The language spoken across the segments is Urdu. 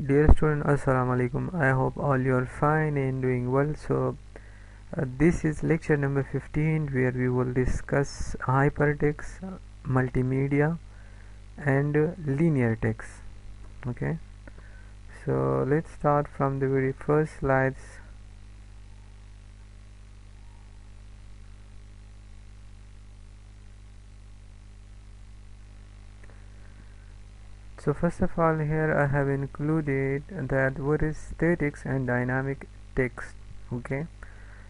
Dear student, Assalamu alaikum. I hope all you are fine and doing well. This is lecture number 15 where we will discuss hypertext, multimedia, and linear text. Okay, so let's start from the very first slides. So first of all, here I have included that what is statics and dynamic text. Okay,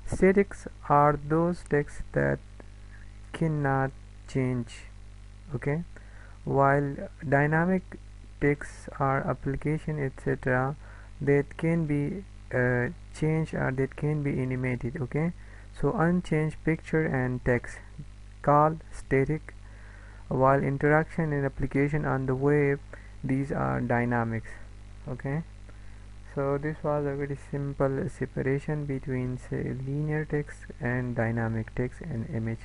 statics are those texts that cannot change. Okay, while dynamic texts are application etc. that can be changed or that can be animated. Okay, so unchanged picture and text called static, while interaction and application on the web, these are dynamics. Okay, so this was a very simple separation between say linear text and dynamic text and image.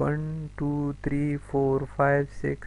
1 2 3 4 5 6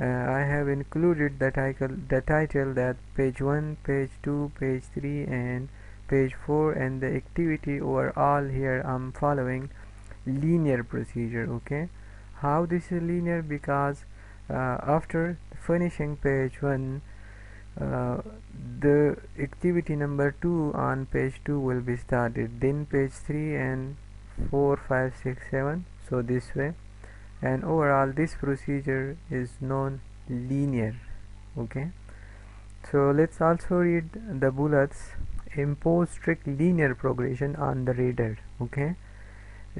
I have included the title that page 1, page 2, page 3 and page 4, and the activity overall here I'm following linear procedure. Okay, how this is linear? Because after finishing page 1, the activity number 2 on page 2 will be started, then page 3 and 4 5 6 7, so this way, and overall this procedure is known linear. Okay, so let's also read the bullets. Impose strict linear progression on the reader. Okay,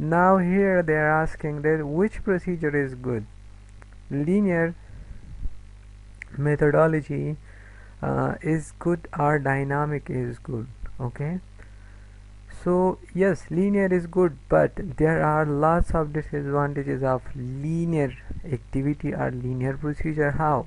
Now here they are asking that which procedure is good, linear methodology is good or dynamic is good. Okay, so yes, linear is good, but there are lots of disadvantages of linear activity or linear procedure. How?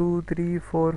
2 3 4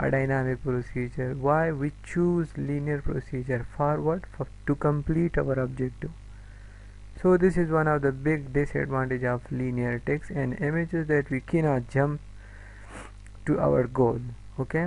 a dynamic procedure. Why we choose linear procedure? For what? To complete our objective. So this is one of the big disadvantage of linear text and images, that we cannot jump to our goal. Okay,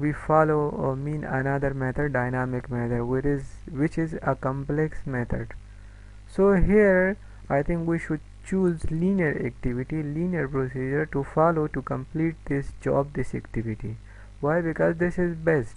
we follow or mean another method, dynamic method, which is a complex method. So here I think we should choose linear activity, linear procedure to follow to complete this job, this activity. Why? Because this is best.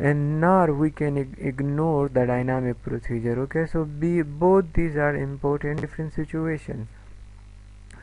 and nor we can ignore the dynamic procedure. Okay, so both these are important different situations.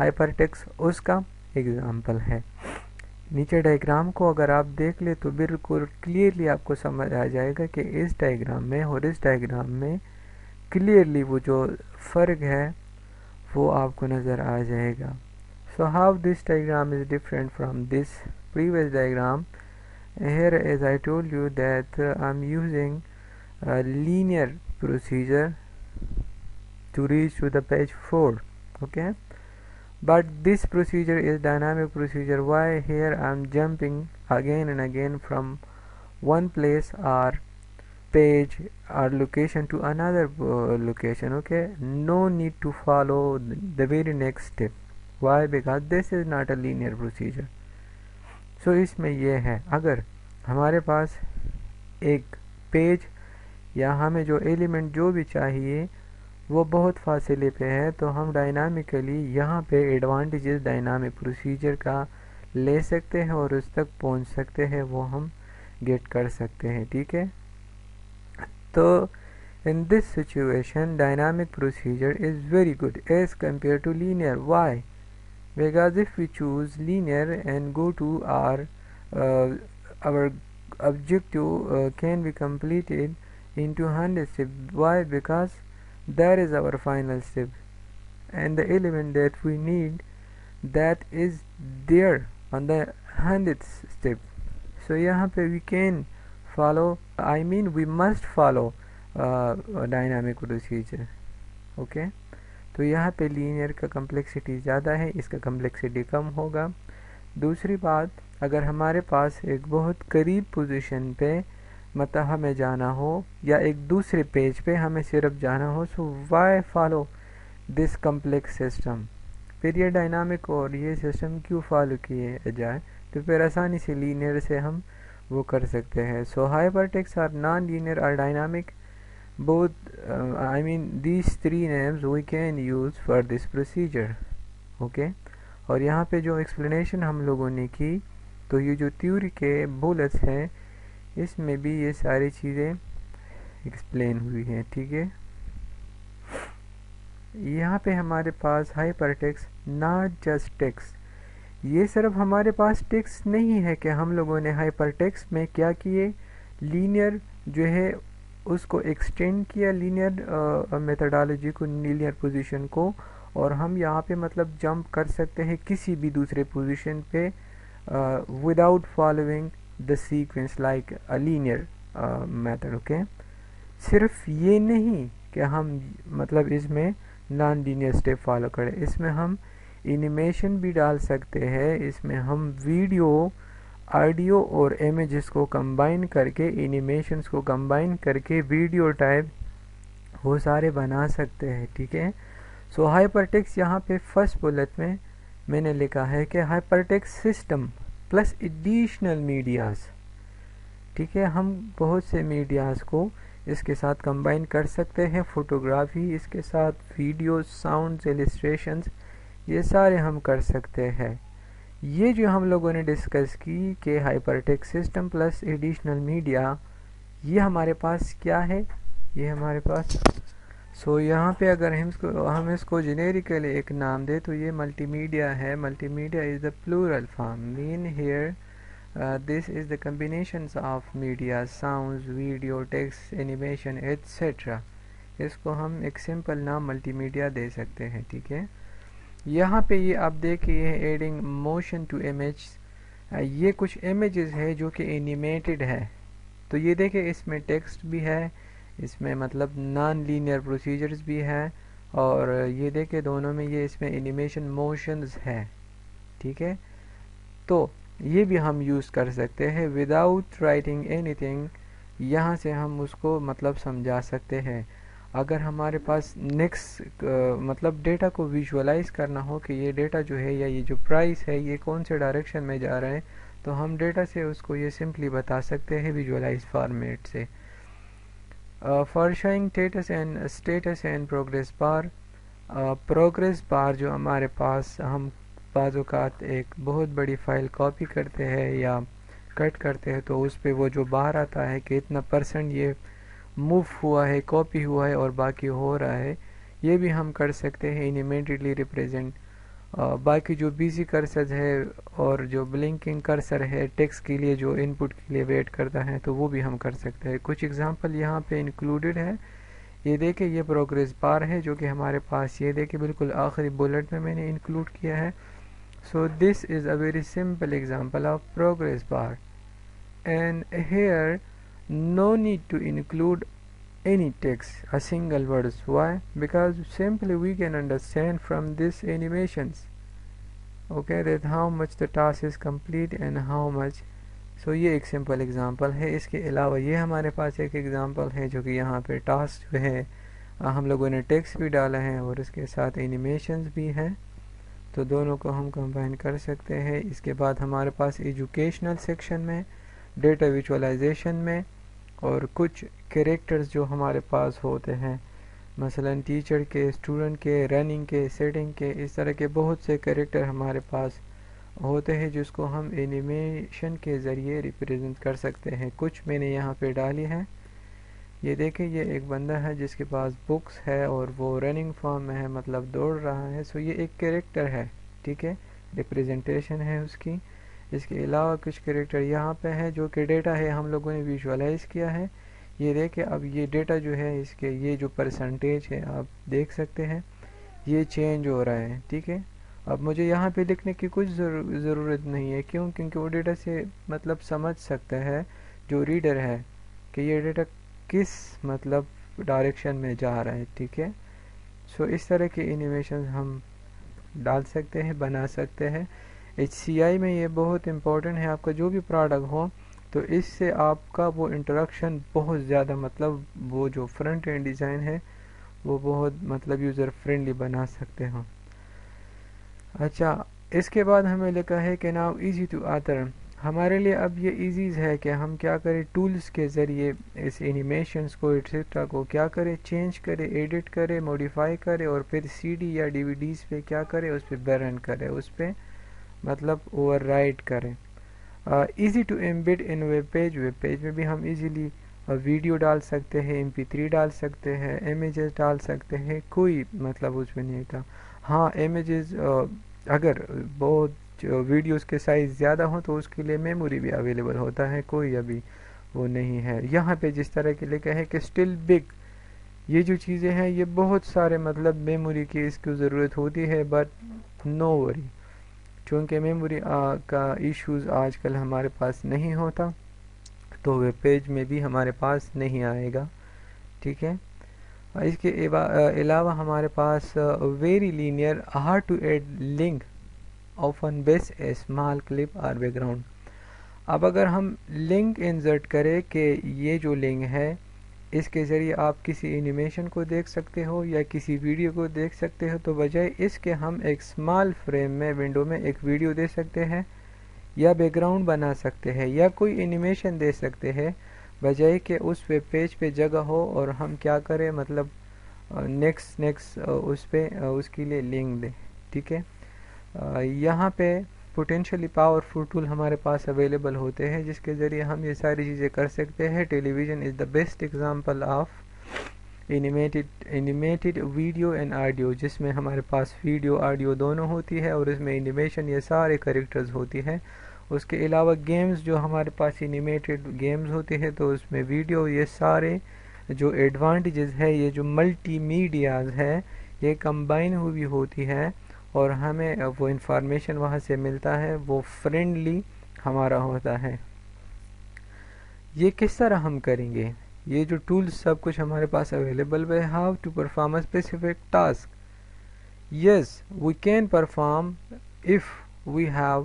Hypertext اس کا ایگزامپل ہے. نیچے ڈائیگرام کو اگر آپ دیکھ لیں تو بالکل کلیئرلی آپ کو سمجھ آ جائے گا کہ اس ڈائیگرام میں اور اس ڈائیگرام میں کلیئرلی وہ جو فرق ہے وہ آپ کو نظر آ جائے گا. So how this diagram is different from this previous diagram? Here, as I told you that I'm using a linear procedure to reach to the page 4, okay, but this procedure is dynamic procedure. Why? Here I'm jumping again and again from one place or page or location to another location, okay. No need to follow the very next step. Why? Because this is not a linear procedure. So اس میں یہ ہے اگر ہمارے پاس ایک پیج یا ہمیں جو ایلیمنٹ جو بھی چاہیے وہ بہت فاصلے پہ ہے تو ہم ڈائنامکلی یہاں پہ ایڈوانٹیجز ڈائنامک پروسیجر کا لے سکتے ہیں اور اس تک پہنچ سکتے ہیں، وہ ہم گیٹ کر سکتے ہیں. ٹھیک ہے، تو in this situation dynamic procedure is very good as compared to linear. Why? Because if we choose linear and go to our objective can be completed into 100 steps. Why? Because that is our final step and the element that we need that is there on the 100th step. So yahan pe we can follow, I mean we must follow dynamic procedure, okay. تو یہاں پہ لینئر کا کمپلیکسٹی زیادہ ہے، اس کا کمپلیکسٹی کم ہوگا. دوسری بات، اگر ہمارے پاس ایک بہت قریب پوزیشن پہ مطلب ہمیں جانا ہو یا ایک دوسرے پیج پہ ہمیں صرف جانا ہو، so why follow this complex system. پھر یہ ڈائنامک اور یہ سسٹم کیوں فالو کیے جائے، تو پھر آسانی سے لینئر سے ہم وہ کر سکتے ہیں. سو ہائپر ٹیکسٹ اور نان لینئر اور dynamic both I mean these three names we can use for this procedure, okay. اور یہاں پہ جو ایکسپلینیشن ہم لوگوں نے کی تو یہ جو تھیوری کے بولٹس ہیں اس میں بھی یہ ساری چیزیں ایکسپلین ہوئی ہیں. ٹھیک ہے، یہاں پہ ہمارے پاس hypertext not just text, یہ صرف ہمارے پاس ٹیکسٹ نہیں ہے کہ ہم لوگوں نے ہائپر ٹیکسٹ میں کیا کیے، لینئر جو ہے اس کو ایکسٹینڈ کیا، لینئر میتھڈالوجی کو، لینئر پوزیشن کو، اور ہم یہاں پہ مطلب جمپ کر سکتے ہیں کسی بھی دوسرے پوزیشن پہ without following the sequence like a linear method, okay. صرف یہ نہیں کہ ہم مطلب اس میں نان لینئر اسٹیپ فالو کریں، اس میں ہم اینیمیشن بھی ڈال سکتے ہیں، اس میں ہم ویڈیو، آڈیو اور امیجز کو کمبائن کر کے، اینیمیشنز کو کمبائن کر کے ویڈیو ٹائپ وہ سارے بنا سکتے ہیں. ٹھیک ہے، سو ہائپر ٹیکسٹ یہاں پہ فرسٹ بلٹ میں نے لکھا ہے کہ hyper text system plus additional medias. ٹھیک ہے، ہم بہت سے میڈیاز کو اس کے ساتھ کمبائن کر سکتے ہیں، فوٹوگرافی اس کے ساتھ، ویڈیوز، ساؤنڈز، ایلسٹریشنز، یہ سارے ہم کر سکتے ہیں. یہ جو ہم لوگوں نے ڈسکس کی کہ hyper text system plus additional media, یہ ہمارے پاس کیا ہے، یہ ہمارے پاس سو یہاں پہ اگر ہم اس کو جنیریکلی ایک نام دیں تو یہ ملٹی میڈیا ہے. Multimedia is the plural form, main here this is the combinations of media, sounds, video, text, animation etcetera. اس کو ہم ایک سمپل نام ملٹی میڈیا دے سکتے ہیں. ٹھیک ہے، یہاں پہ یہ آپ دیکھیے ایڈنگ موشن ٹو امیج، یہ کچھ امیجز ہے جو کہ اینیمیٹڈ ہے. تو یہ دیکھیں اس میں ٹیکسٹ بھی ہے، اس میں مطلب نان لینئر پروسیجرز بھی ہے، اور یہ دیکھیں دونوں میں یہ اس میں اینیمیشن موشنز ہے. ٹھیک ہے، تو یہ بھی ہم یوز کر سکتے ہیں وداؤٹ رائٹنگ اینی تھنگ. یہاں سے ہم اس کو مطلب سمجھا سکتے ہیں. اگر ہمارے پاس نیکسٹ مطلب ڈیٹا کو ویژولائز کرنا ہو کہ یہ ڈیٹا جو ہے یا یہ جو پرائس ہے یہ کون سے ڈائریکشن میں جا رہا ہے، تو ہم ڈیٹا سے اس کو یہ سمپلی بتا سکتے ہیں ویژولائز فارمیٹ سے. For showing status and progress bar, progress bar جو ہمارے پاس، ہم بعض اوقات ایک بہت بڑی فائل کاپی کرتے ہیں یا کٹ کرتے ہیں تو اس پہ وہ جو بار آتا ہے کہ اتنا پرسنٹ یہ موو ہوا ہے، کاپی ہوا ہے اور باقی ہو رہا ہے، یہ بھی ہم کر سکتے ہیں انیمیٹڈلی ریپریزنٹ. باقی جو بیزی کرسر ہے اور جو بلنکنگ کرسر ہے ٹیکسٹ کے لیے جو ان پٹ کے لیے ویٹ کرتا ہے تو وہ بھی ہم کر سکتے ہیں. کچھ اگزامپل یہاں پہ انکلوڈڈ ہے. یہ دیکھیں یہ پروگریس بار ہے جو کہ ہمارے پاس یہ دیکھیں بالکل آخری بولٹ میں نے انکلوڈ کیا ہے. So this is a very simple example of progress bar, and here no need to include any text, a single words. Why? Because simply we can understand from this animations, okay, that how much the task is complete and how much. So یہ ایک سمپل ایگزامپل ہے. اس کے علاوہ یہ ہمارے پاس ایک ایگزامپل ہے جو کہ یہاں پہ ٹاسک جو ہے ہم لوگوں نے ٹیکسٹ بھی ڈالا ہے اور اس کے ساتھ اینیمیشنز بھی ہیں, تو دونوں کو ہم کمبائن کر سکتے ہیں. اس کے بعد ہمارے پاس ایجوکیشنل سیکشن میں, ڈیٹا ویژوالائزیشن میں, اور کچھ کریکٹرز جو ہمارے پاس ہوتے ہیں مثلا ٹیچر کے, اسٹوڈنٹ کے, رننگ کے, سیٹنگ کے, اس طرح کے بہت سے کریکٹر ہمارے پاس ہوتے ہیں جس کو ہم اینیمیشن کے ذریعے ریپریزنٹ کر سکتے ہیں. کچھ میں نے یہاں پہ ڈالی ہے. یہ دیکھیں یہ ایک بندہ ہے جس کے پاس بکس ہے اور وہ رننگ فارم میں ہے, مطلب دوڑ رہا ہے. سو یہ ایک کریکٹر ہے, ٹھیک ہے, ریپریزنٹیشن ہے اس کی. اس کے علاوہ کچھ کریکٹر یہاں پہ ہے جو کہ ڈیٹا ہے ہم لوگوں نے ویژوالائز کیا ہے. یہ دیکھیں اب یہ ڈیٹا جو ہے اس کے یہ جو پرسنٹیج ہے آپ دیکھ سکتے ہیں یہ چینج ہو رہا ہے, ٹھیک ہے. اب مجھے یہاں پہ لکھنے کی کچھ ضرورت نہیں ہے. کیوں؟ کیونکہ وہ ڈیٹا سے مطلب سمجھ سکتا ہے جو ریڈر ہے کہ یہ ڈیٹا کس مطلب ڈائریکشن میں جا رہا ہے, ٹھیک ہے. سو اس طرح کے اینیمیشن ہم ڈال سکتے ہیں, بنا سکتے ہیں. HCI میں یہ بہت امپورٹنٹ ہے. آپ کا جو بھی پروڈکٹ ہو تو اس سے آپ کا وہ انٹریکشن بہت زیادہ مطلب وہ جو فرنٹ اینڈ ڈیزائن ہے وہ بہت مطلب یوزر فرینڈلی بنا سکتے ہوں. اچھا, اس کے بعد ہمیں لکھا ہے کہ ناؤ ایزی ٹو آتھر. ہمارے لیے اب یہ ایزیز ہے کہ ہم کیا کریں, ٹولز کے ذریعے اس اینیمیشنز کو ایٹسٹرا کو کیا کریں, چینج کریں, ایڈٹ کریں, موڈیفائی کریں, اور پھر CD یا DVDs پہ کیا کریں, اس پہ برن کریں, اس پہ مطلب اوور رائٹ کریں. Easy to embed in web page. Web page میں بھی ہم ایزیلی ویڈیو ڈال سکتے ہیں, MP3 ڈال سکتے ہیں, امیجز ڈال سکتے ہیں, کوئی مطلب اس میں نہیں تھا. ہاں امیجز اگر بہت ویڈیوز کے سائز زیادہ ہوں تو اس کے لیے میموری بھی اویلیبل ہوتا ہے, کوئی ابھی وہ نہیں ہے. یہاں پہ جس طرح کے لکھا ہے کہ اسٹل بگ, یہ جو چیزیں ہیں یہ بہت سارے مطلب میموری کی اس کی ضرورت ہوتی ہے, بٹ نو وری, چونکہ میموری کا ایشوز آج کل ہمارے پاس نہیں ہوتا تو ویب پیج میں بھی ہمارے پاس نہیں آئے گا, ٹھیک ہے. اس کے علاوہ ہمارے پاس very linear, hard to add link often base a small clip اور بیک گراؤنڈ. اب اگر ہم لنک انسرٹ کریں کہ یہ جو لنک ہے اس کے ذریعے آپ کسی اینیمیشن کو دیکھ سکتے ہو یا کسی ویڈیو کو دیکھ سکتے ہو, تو بجائے اس کے ہم ایک اسمال فریم میں ونڈو میں ایک ویڈیو دے سکتے ہیں یا بیک گراؤنڈ بنا سکتے ہیں یا کوئی اینیمیشن دے سکتے ہیں, بجائے کہ اس ویب پیج پہ جگہ ہو اور ہم کیا کریں مطلب نیکسٹ اس پہ اس کے لیے لنک دیں, ٹھیک ہے. یہاں پہ پوٹینشلی پاورفل ٹول ہمارے پاس اویلیبل ہوتے ہیں جس کے ذریعے ہم یہ ساری چیزیں کر سکتے ہیں. Television is the best example of animated video and audio, جس میں ہمارے پاس ویڈیو آڈیو دونوں ہوتی ہے اور اس میں اینیمیشن یہ سارے کریکٹرز ہوتی ہیں. اس کے علاوہ گیمز جو ہمارے پاس اینیمیٹڈ گیمز ہوتی ہے تو اس میں ویڈیو, یہ سارے جو ایڈوانٹیجز ہے, یہ جو ملٹی میڈیاز ہے یہ کمبائن ہوئی ہوتی ہے اور ہمیں وہ انفارمیشن وہاں سے ملتا ہے, وہ فرینڈلی ہمارا ہوتا ہے. یہ کس طرح ہم کریں گے, یہ جو ٹولز سب کچھ ہمارے پاس اویلیبل ہے. How to perform a specific task. Yes we can perform if we have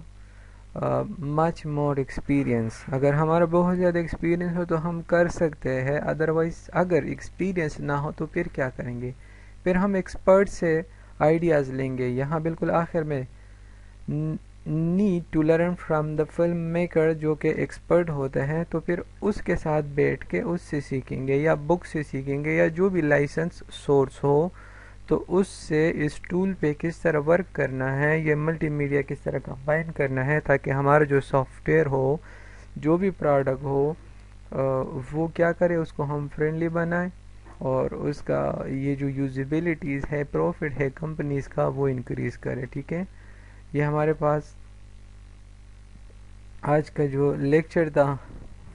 much more experience. اگر ہمارا بہت زیادہ ایکسپیرئنس ہو تو ہم کر سکتے ہیں, ادروائز اگر ایکسپیرئنس نہ ہو تو پھر کیا کریں گے, پھر ہم ایکسپرٹ سے آئیڈیاز لیں گے. یہاں بالکل آخر میں need to learn from the film maker, جو کہ ایکسپرٹ ہوتے ہیں, تو پھر اس کے ساتھ بیٹھ کے اس سے سیکھیں گے یا بک سے سیکھیں گے یا جو بھی لائسنس سورس ہو, تو اس سے اس ٹول پہ کس طرح ورک کرنا ہے, یہ ملٹی میڈیا کس طرح کمبائن کرنا ہے تاکہ ہمارا جو سافٹ ویئر ہو, جو بھی پروڈکٹ ہو, وہ کیا کرے, اس کو ہم فرینڈلی بنائیں اور اس کا یہ جو یوزیبلٹیز ہے پروفٹ ہے کمپنیز کا وہ انکریز کرے. ٹھیک ہے, یہ ہمارے پاس آج کا جو لیکچر تھا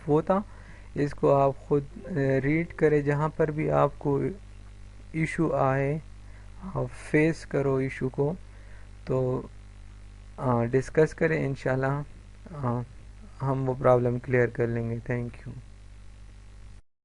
وہ تھا. اس کو آپ خود ریڈ کریں, جہاں پر بھی آپ کو ایشو آئے آپ فیس کرو ایشو کو تو ڈسکس کریں, انشاءاللہ ہم وہ پرابلم کلیئر کر لیں گے. Thank you.